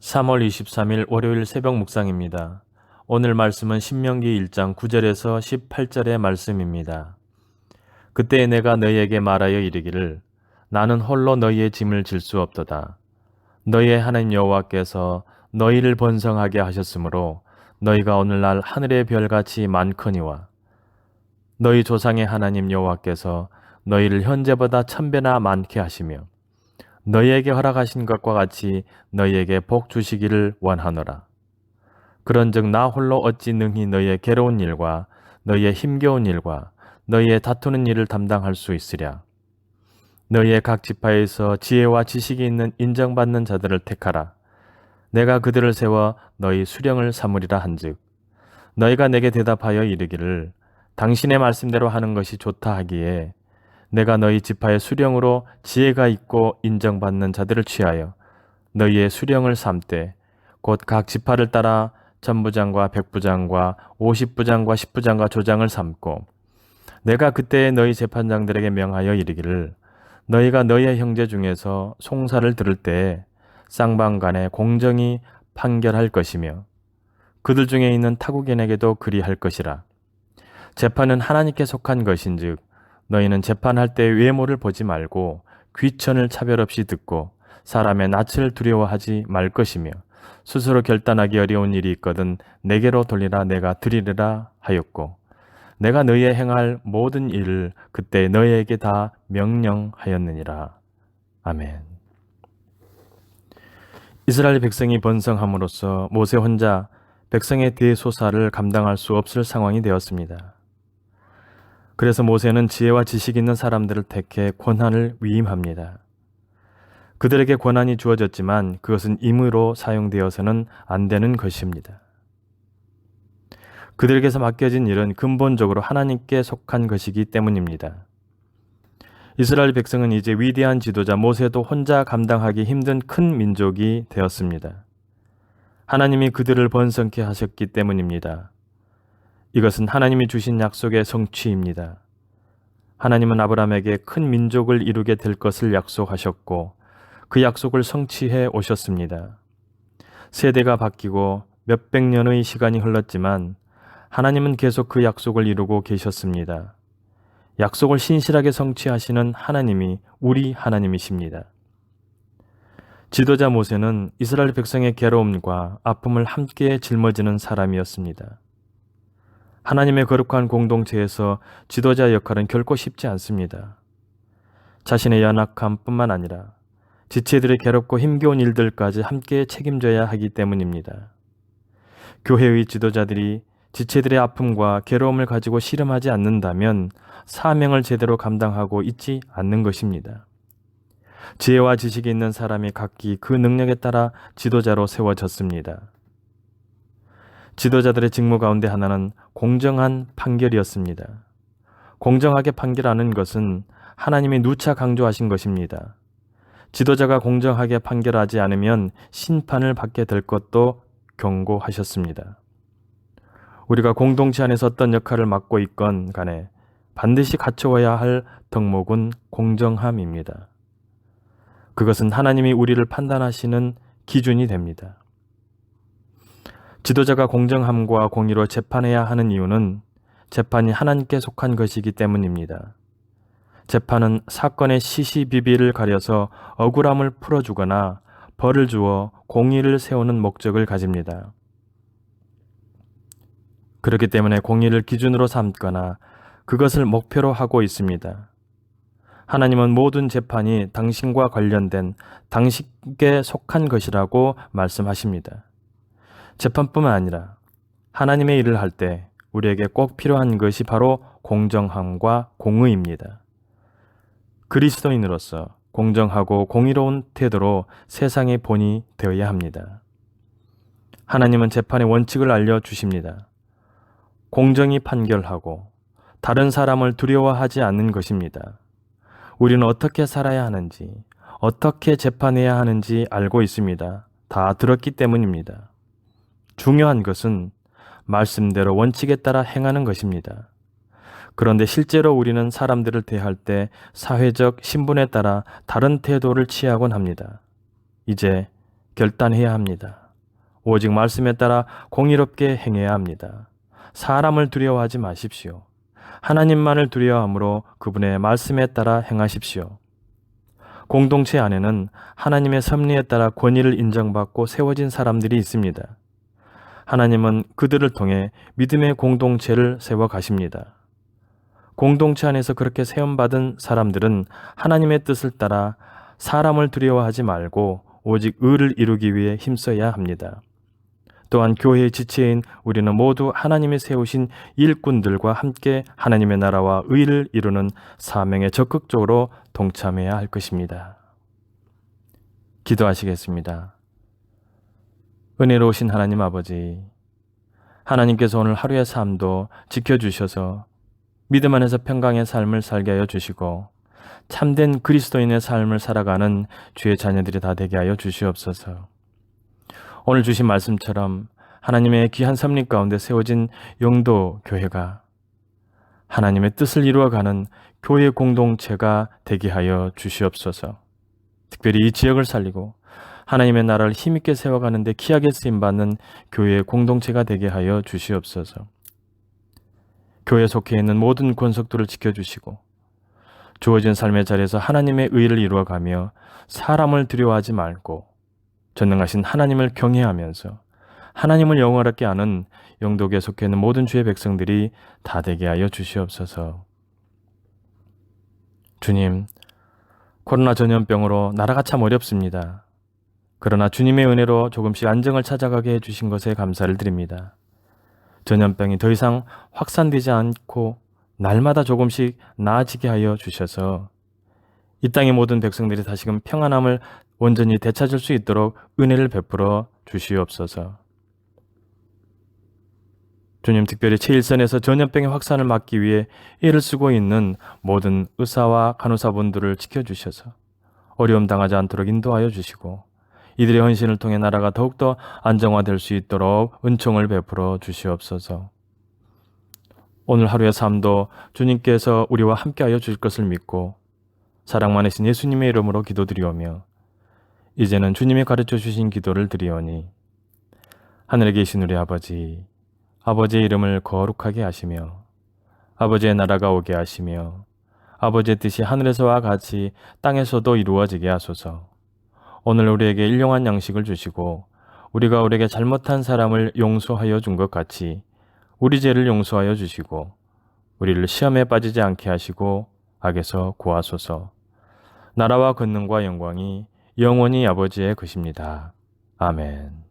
3월 23일 월요일 새벽 묵상입니다. 오늘 말씀은 신명기 1장 9절에서 18절의 말씀입니다. 그때 내가 너희에게 말하여 이르기를 나는 홀로 너희의 짐을 질 수 없도다. 너희의 하나님 여호와께서 너희를 번성하게 하셨으므로 너희가 오늘날 하늘의 별같이 많거니와 너희 조상의 하나님 여호와께서 너희를 현재보다 1000배나 많게 하시며 너희에게 허락하신 것과 같이 너희에게 복 주시기를 원하노라. 그런즉 나 홀로 어찌 능히 너희의 괴로운 일과 너희의 힘겨운 일과 너희의 다투는 일을 담당할 수 있으랴. 너희의 각 지파에서 지혜와 지식이 있는 인정받는 자들을 택하라. 내가 그들을 세워 너희 수령을 삼으리라 한즉 너희가 내게 대답하여 이르기를 당신의 말씀대로 하는 것이 좋다 하기에 내가 너희 지파의 수령으로 지혜가 있고 인정받는 자들을 취하여 너희의 수령을 삼되 곧 각 지파를 따라 천부장과 백부장과 50부장과 10부장과 조장을 삼고 내가 그때 너희 재판장들에게 명하여 이르기를 너희가 너희의 형제 중에서 송사를 들을 때에 쌍방간에 공정히 판결할 것이며 그들 중에 있는 타국인에게도 그리할 것이라. 재판은 하나님께 속한 것인즉 너희는 재판할 때 외모를 보지 말고 귀천을 차별 없이 듣고 사람의 낯을 두려워하지 말 것이며 스스로 결단하기 어려운 일이 있거든 내게로 돌리라 내가 드리리라 하였고 내가 너희의 행할 모든 일을 그때 너희에게 다 명령하였느니라. 아멘. 이스라엘 백성이 번성함으로써 모세 혼자 백성의 대소사를 감당할 수 없을 상황이 되었습니다. 그래서 모세는 지혜와 지식 있는 사람들을 택해 권한을 위임합니다. 그들에게 권한이 주어졌지만 그것은 임의로 사용되어서는 안 되는 것입니다. 그들에게서 맡겨진 일은 근본적으로 하나님께 속한 것이기 때문입니다. 이스라엘 백성은 이제 위대한 지도자 모세도 혼자 감당하기 힘든 큰 민족이 되었습니다. 하나님이 그들을 번성케 하셨기 때문입니다. 이것은 하나님이 주신 약속의 성취입니다. 하나님은 아브라함에게 큰 민족을 이루게 될 것을 약속하셨고 그 약속을 성취해 오셨습니다. 세대가 바뀌고 몇백 년의 시간이 흘렀지만 하나님은 계속 그 약속을 이루고 계셨습니다. 약속을 신실하게 성취하시는 하나님이 우리 하나님이십니다. 지도자 모세는 이스라엘 백성의 괴로움과 아픔을 함께 짊어지는 사람이었습니다. 하나님의 거룩한 공동체에서 지도자 역할은 결코 쉽지 않습니다. 자신의 연약함뿐만 아니라 지체들의 괴롭고 힘겨운 일들까지 함께 책임져야 하기 때문입니다. 교회의 지도자들이 지체들의 아픔과 괴로움을 가지고 씨름하지 않는다면 사명을 제대로 감당하고 있지 않는 것입니다. 지혜와 지식이 있는 사람이 각기 그 능력에 따라 지도자로 세워졌습니다. 지도자들의 직무 가운데 하나는 공정한 판결이었습니다. 공정하게 판결하는 것은 하나님이 누차 강조하신 것입니다. 지도자가 공정하게 판결하지 않으면 심판을 받게 될 것도 경고하셨습니다. 우리가 공동체 안에서 어떤 역할을 맡고 있건 간에 반드시 갖춰야 할 덕목은 공정함입니다. 그것은 하나님이 우리를 판단하시는 기준이 됩니다. 지도자가 공정함과 공의로 재판해야 하는 이유는 재판이 하나님께 속한 것이기 때문입니다. 재판은 사건의 시시비비를 가려서 억울함을 풀어주거나 벌을 주어 공의를 세우는 목적을 가집니다. 그렇기 때문에 공의를 기준으로 삼거나 그것을 목표로 하고 있습니다. 하나님은 모든 재판이 당신과 관련된 당신께 속한 것이라고 말씀하십니다. 재판뿐만 아니라 하나님의 일을 할 때 우리에게 꼭 필요한 것이 바로 공정함과 공의입니다. 그리스도인으로서 공정하고 공의로운 태도로 세상의 본이 되어야 합니다. 하나님은 재판의 원칙을 알려주십니다. 공정히 판결하고 다른 사람을 두려워하지 않는 것입니다. 우리는 어떻게 살아야 하는지, 어떻게 재판해야 하는지 알고 있습니다. 다 들었기 때문입니다. 중요한 것은 말씀대로 원칙에 따라 행하는 것입니다. 그런데 실제로 우리는 사람들을 대할 때 사회적 신분에 따라 다른 태도를 취하곤 합니다. 이제 결단해야 합니다. 오직 말씀에 따라 공의롭게 행해야 합니다. 사람을 두려워하지 마십시오. 하나님만을 두려워함으로 그분의 말씀에 따라 행하십시오. 공동체 안에는 하나님의 섭리에 따라 권위를 인정받고 세워진 사람들이 있습니다. 하나님은 그들을 통해 믿음의 공동체를 세워 가십니다. 공동체 안에서 그렇게 세움받은 사람들은 하나님의 뜻을 따라 사람을 두려워하지 말고 오직 의를 이루기 위해 힘써야 합니다. 또한 교회의 지체인 우리는 모두 하나님이 세우신 일꾼들과 함께 하나님의 나라와 의를 이루는 사명에 적극적으로 동참해야 할 것입니다. 기도하시겠습니다. 은혜로우신 하나님 아버지, 하나님께서 오늘 하루의 삶도 지켜주셔서 믿음 안에서 평강의 삶을 살게 하여 주시고 참된 그리스도인의 삶을 살아가는 주의 자녀들이 다 되게 하여 주시옵소서. 오늘 주신 말씀처럼 하나님의 귀한 섭리 가운데 세워진 영도 교회가 하나님의 뜻을 이루어가는 교회 공동체가 되게 하여 주시옵소서. 특별히 이 지역을 살리고 하나님의 나라를 힘있게 세워가는 데 귀하게 쓰임받는 교회의 공동체가 되게 하여 주시옵소서. 교회에 속해 있는 모든 권속들을 지켜주시고 주어진 삶의 자리에서 하나님의 의를 이루어가며 사람을 두려워하지 말고 전능하신 하나님을 경외하면서 하나님을 영원하게 하는 영도교에 속해 있는 모든 주의 백성들이 다 되게 하여 주시옵소서. 주님, 코로나 전염병으로 나라가 참 어렵습니다. 그러나 주님의 은혜로 조금씩 안정을 찾아가게 해주신 것에 감사를 드립니다. 전염병이 더 이상 확산되지 않고 날마다 조금씩 나아지게 하여 주셔서 이 땅의 모든 백성들이 다시금 평안함을 온전히 되찾을 수 있도록 은혜를 베풀어 주시옵소서. 주님, 특별히 제1선에서 전염병의 확산을 막기 위해 애를 쓰고 있는 모든 의사와 간호사분들을 지켜주셔서 어려움 당하지 않도록 인도하여 주시고 이들의 헌신을 통해 나라가 더욱더 안정화될 수 있도록 은총을 베풀어 주시옵소서. 오늘 하루의 삶도 주님께서 우리와 함께하여 주실 것을 믿고 사랑 많으신 예수님의 이름으로 기도드리오며 이제는 주님이 가르쳐 주신 기도를 드리오니 하늘에 계신 우리 아버지, 아버지의 이름을 거룩하게 하시며 아버지의 나라가 오게 하시며 아버지의 뜻이 하늘에서와 같이 땅에서도 이루어지게 하소서. 오늘 우리에게 일용할 양식을 주시고 우리가 우리에게 잘못한 사람을 용서하여 준 것 같이 우리 죄를 용서하여 주시고 우리를 시험에 빠지지 않게 하시고 악에서 구하소서. 나라와 권능과 영광이 영원히 아버지의 것입니다. 아멘.